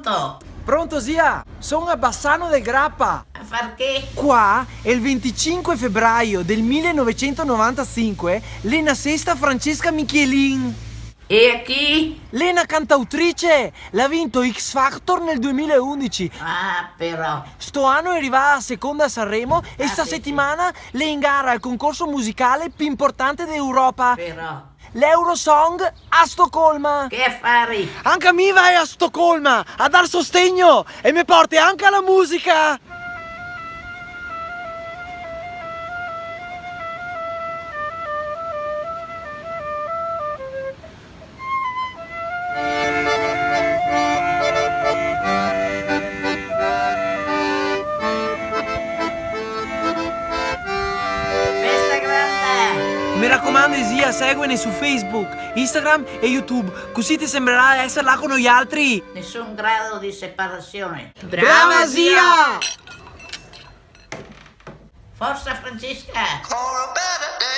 Pronto? Pronto zia? Sono a Bassano del Grappa. A far che? Qua è il 25 febbraio del 1995 l'ena sesta Francesca Michelin. E a chi? L'ena cantautrice, l'ha vinto X Factor nel 2011. Ah, però. Sto anno è arrivata a seconda a Sanremo e Ah, sta sì, settimana le in gara al concorso musicale più importante d'Europa, Però. l'Eurosong a Stoccolma. Che affari? Anche a me vai a Stoccolma a dar sostegno e mi porti anche alla musica. Festa grande! Mi raccomando zia, seguimi su Facebook, Instagram e YouTube, così ti sembrerà essere là con noi altri. Nessun grado di separazione. Brava zia! Forza Francesca! For a better day.